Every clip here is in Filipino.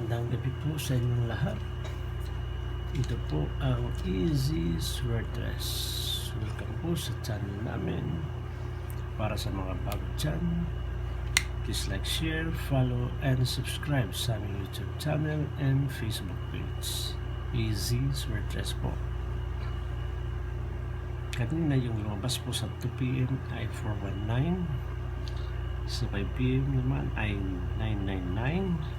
Magandang gabi po sa inyong lahat. Ito po ang Easy Swordress. Welcome po sa channel namin. Para sa mga bago dyan, please like, share, follow, and subscribe sa aming YouTube channel and Facebook page. Easy Swordress po. Kanina yung lumabas po sa 2 PM ay 419. Sa 5 PM naman ay 999.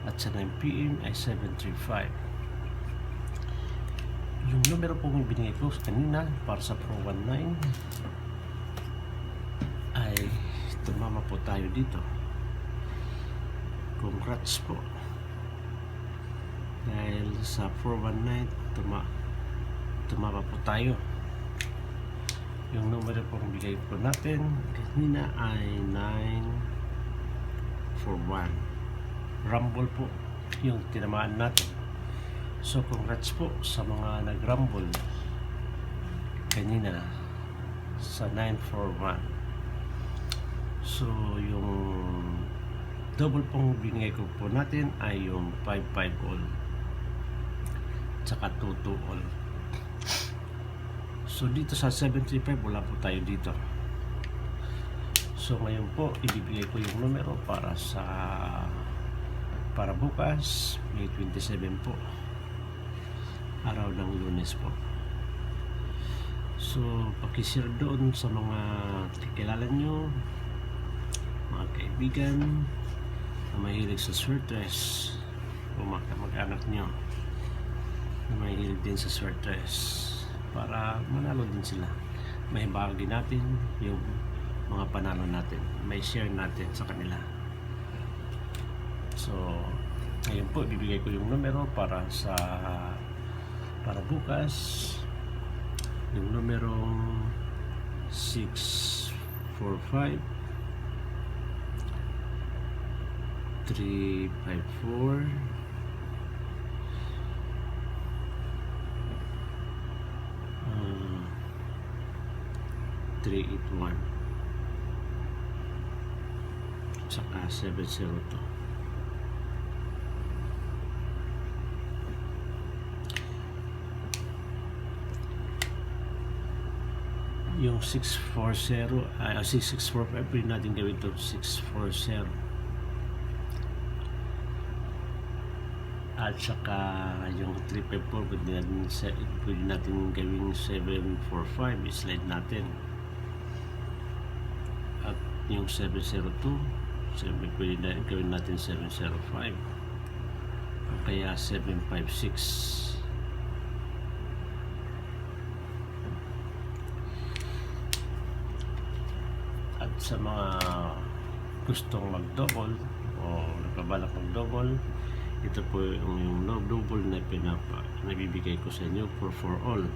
At sa 9 PM ay 735. Yung numero po yung binigay ko kanina para sa Pro 19 ay tumama po tayo dito. Congrats po. Dahil sa 419 tumama po tayo. Yung numero po yung bigay po natin kanina ay 941. Rumble po yung tinamaan natin. So congrats po sa mga nag-rumble kanina sa 941. So yung double pong binigay ko po natin ay yung 55 all tsaka 22 all. So dito sa 735 wala po tayo dito. So ngayon po ibibigay ko yung numero para bukas, May 27 po, araw ng Lunes po. So pakishare doon sa mga kilala nyo, mga kaibigan na mahilig sa swordress o mag-anak nyo na mahilig din sa swordress para manalo din sila. May bahagi natin yung mga panalo natin, may share natin sa kanila. So ngayon po bibigay ko yung numero para bukas, yung numerong 645 354 381 saka 702. Yung 640 6645 pwede natin gawin ito 640 at saka yung 354 pwede natin gawin 745, slide natin. At yung 702 pwede natin gawin natin 705 o kaya 756. At sa mga gustong mag-double o nagbabalak mag-double, ito po yung double na nabibigay ko sa inyo for all.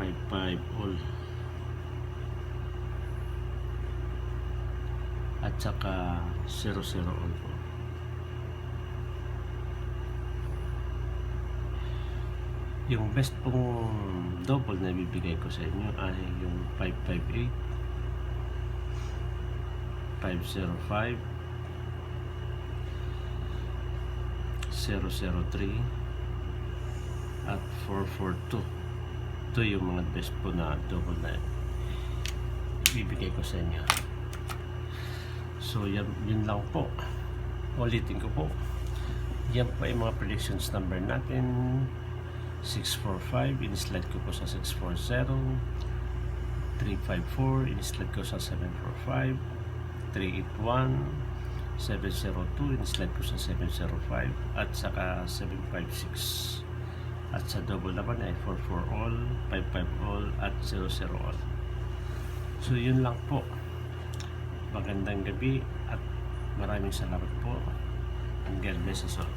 55 all at saka 00 all po. Yung best pong double na bibigay ko sa inyo ay yung 558, 505, 003 at 442. Ito yung mga best po na double na bibigay ko sa inyo. So yun lang po. Ulitin ko po. Yan po yung mga predictions number natin. 645, in-slide ko po sa 640, 354, in-slide ko sa 745, 381, 702, in-slide ko sa 705, at saka 756. At sa double naman ay 44 all, 55 all, at 00 all. So yun lang po. Magandang gabi at maraming salamat po. And God bless us all.